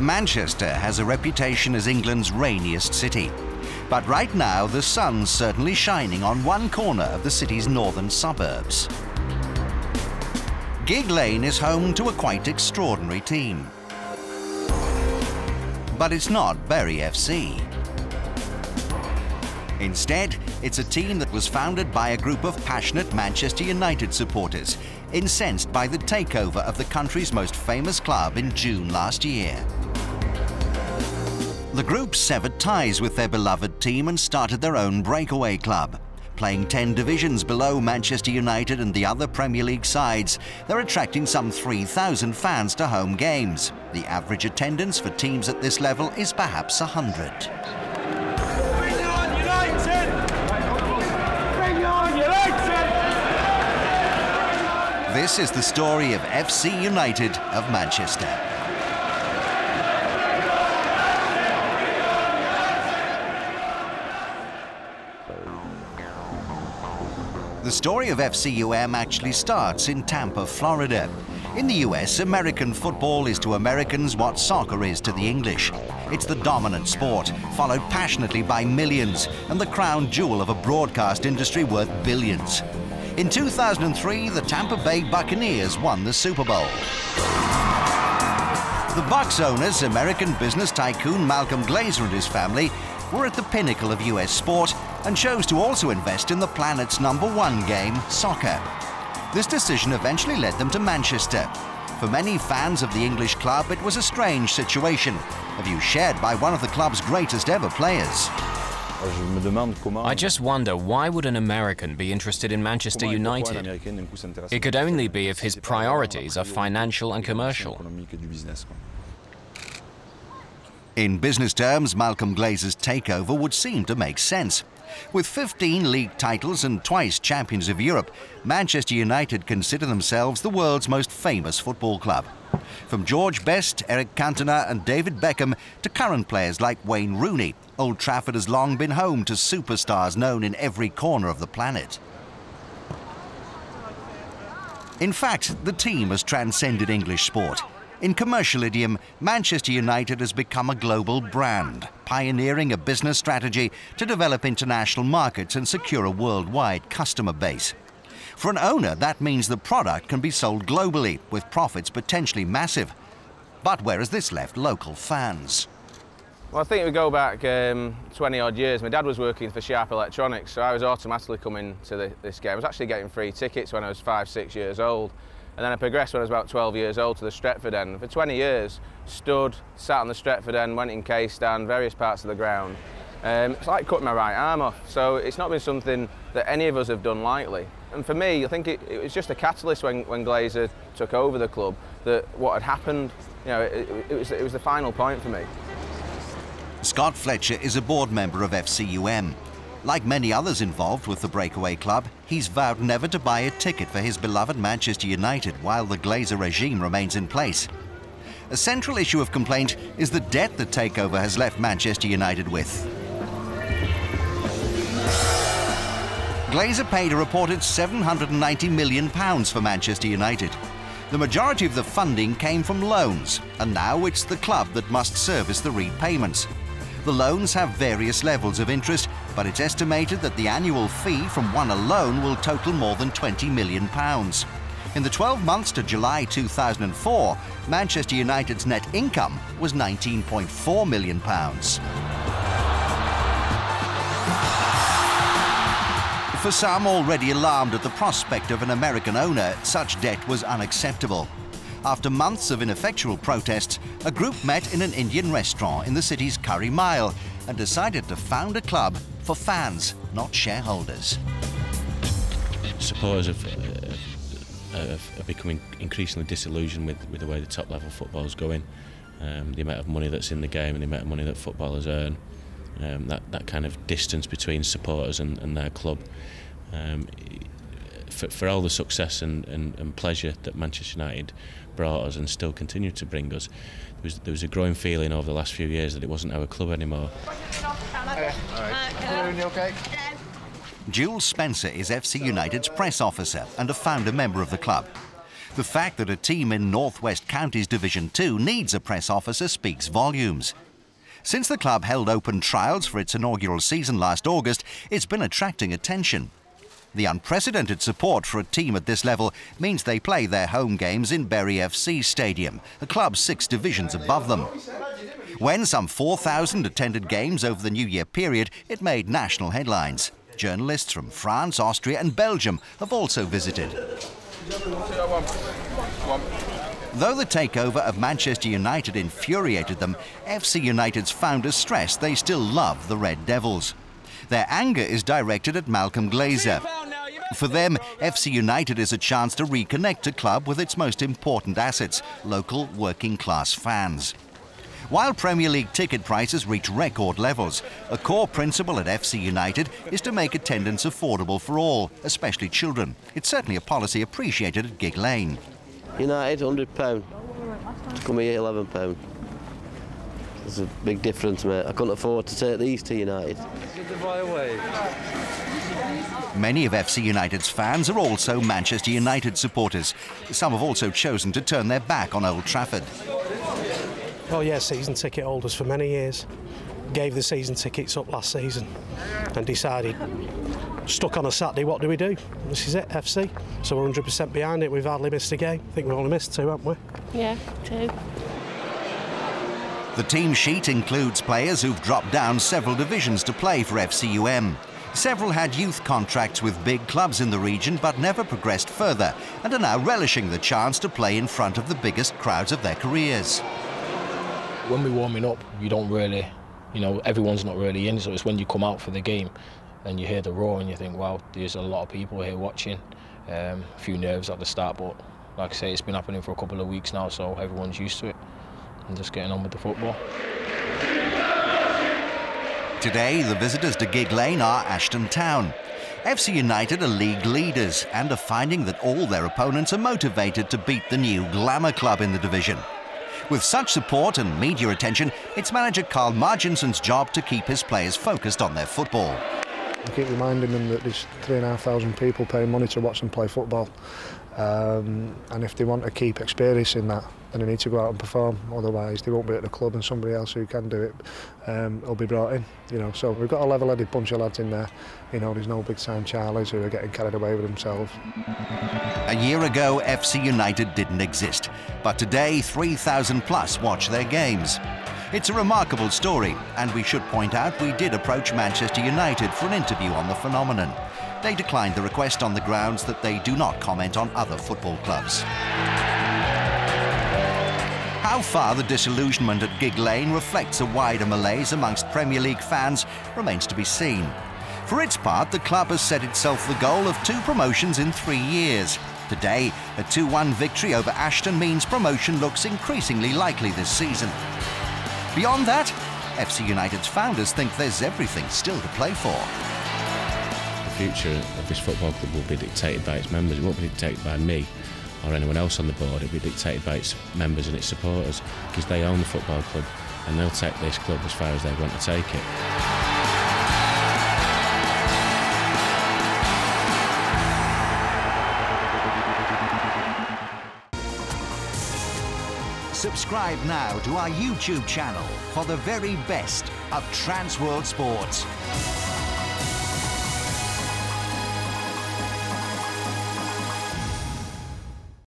Manchester has a reputation as England's rainiest city. But right now, the sun's certainly shining on one corner of the city's northern suburbs. Gigg Lane is home to a quite extraordinary team. But it's not Bury FC. Instead, it's a team that was founded by a group of passionate Manchester United supporters, incensed by the takeover of the country's most famous club in June last year. The group severed ties with their beloved team and started their own breakaway club. Playing 10 divisions below Manchester United and the other Premier League sides, they're attracting some 3,000 fans to home games. The average attendance for teams at this level is perhaps 100. Bring on United! Bring on United! This is the story of FC United of Manchester. The story of FCUM actually starts in Tampa, Florida. In the US, American football is to Americans what soccer is to the English. It's the dominant sport, followed passionately by millions, and the crown jewel of a broadcast industry worth billions. In 2003, the Tampa Bay Buccaneers won the Super Bowl. The Bucs owners, American business tycoon Malcolm Glazer and his family, were at the pinnacle of US sport and chose to also invest in the planet's #1 game, soccer. This decision eventually led them to Manchester. For many fans of the English club, it was a strange situation, a view shared by one of the club's greatest ever players. I just wonder, why would an American be interested in Manchester United? It could only be if his priorities are financial and commercial. In business terms, Malcolm Glazer's takeover would seem to make sense. With 15 league titles and twice champions of Europe, Manchester United consider themselves the world's most famous football club. From George Best, Eric Cantona and David Beckham to current players like Wayne Rooney, Old Trafford has long been home to superstars known in every corner of the planet. In fact, the team has transcended English sport. In commercial idiom, Manchester United has become a global brand, pioneering a business strategy to develop international markets and secure a worldwide customer base. For an owner, that means the product can be sold globally, with profits potentially massive. But where has this left local fans? Well, I think we go back 20-odd years. My dad was working for Sharp Electronics, so I was automatically coming to this game. I was actually getting free tickets when I was 5, 6 years old. And then I progressed when I was about 12 years old to the Stretford end. For 20 years, sat on the Stretford end, went in K-stand, various parts of the ground. It's like cutting my right arm off, so it's not been something that any of us have done lightly. And for me, I think it was just a catalyst when Glazer took over the club, that what had happened, you know, it was the final point for me. Scott Fletcher is a board member of FCUM. Like many others involved with the breakaway club, he's vowed never to buy a ticket for his beloved Manchester United while the Glazer regime remains in place. A central issue of complaint is the debt the takeover has left Manchester United with. Glazer paid a reported £790 million for Manchester United. The majority of the funding came from loans, and now it's the club that must service the repayments. The loans have various levels of interest, but it's estimated that the annual fee from one alone will total more than £20 million. In the 12 months to July 2004, Manchester United's net income was £19.4 million. For some already alarmed at the prospect of an American owner, such debt was unacceptable. After months of ineffectual protests, a group met in an Indian restaurant in the city's Curry Mile and decided to found a club for fans, not shareholders. Supporters are becoming increasingly disillusioned with the way the top-level football is going, the amount of money that's in the game and the amount of money that footballers earn, that kind of distance between supporters and their club. For all the success and pleasure that Manchester United brought us and still continue to bring us, there was a growing feeling over the last few years that it wasn't our club anymore. Jules Spencer is FC United's press officer and a founder member of the club. The fact that a team in North West Counties Division 2 needs a press officer speaks volumes. Since the club held open trials for its inaugural season last August, it's been attracting attention. The unprecedented support for a team at this level means they play their home games in Bury FC Stadium, a club 6 divisions above them. When some 4,000 attended games over the New Year period, it made national headlines. Journalists from France, Austria and Belgium have also visited. Though the takeover of Manchester United infuriated them, FC United's founders stress they still love the Red Devils. Their anger is directed at Malcolm Glazer. For them, FC United is a chance to reconnect a club with its most important assets, local working-class fans. While Premier League ticket prices reach record levels, a core principle at FC United is to make attendance affordable for all, especially children. It's certainly a policy appreciated at Gigg Lane. United, £100. Come here, £11. There's a big difference, mate. I couldn't afford to take these to United. Many of FC United's fans are also Manchester United supporters. Some have also chosen to turn their back on Old Trafford. Oh yeah, season ticket holders for many years. Gave the season tickets up last season and decided, stuck on a Saturday, what do we do? This is it, FC. So we're 100% behind it. We've hardly missed a game. I think we've only missed 2, haven't we? Yeah, 2. The team sheet includes players who've dropped down several divisions to play for FCUM. Several had youth contracts with big clubs in the region but never progressed further and are now relishing the chance to play in front of the biggest crowds of their careers. When we're warming up, you don't really, everyone's not really in, so it's when you come out for the game and you hear the roar and you think, wow, there's a lot of people here watching. A few nerves at the start, but like I say, it's been happening for a couple of weeks now, so everyone's used to it and just getting on with the football. Today, the visitors to Gigg Lane are Ashton Town. FC United are league leaders and are finding that all their opponents are motivated to beat the new glamour club in the division. With such support and media attention, it's manager Carl Marginson's job to keep his players focused on their football. I keep reminding them that there's 3,500 people paying money to watch them play football. And if they want to keep experiencing that, then they need to go out and perform. Otherwise, they won't be at the club, and somebody else who can do it will be brought in. So we've got a level-headed bunch of lads in there. There's no big-time Charlies who are getting carried away with themselves. A year ago, FC United didn't exist, but today 3,000 plus watch their games. It's a remarkable story, and we should point out we did approach Manchester United for an interview on the phenomenon. They declined the request on the grounds that they do not comment on other football clubs. How far the disillusionment at Gigg Lane reflects a wider malaise amongst Premier League fans remains to be seen. For its part, the club has set itself the goal of 2 promotions in 3 years. Today, a 2-1 victory over Ashton means promotion looks increasingly likely this season. Beyond that, FC United's founders think there's everything still to play for. The future of this football club will be dictated by its members. It won't be dictated by me or anyone else on the board. It'll be dictated by its members and its supporters, because they own the football club and they'll take this club as far as they want to take it. Subscribe now to our YouTube channel for the very best of Trans World Sports.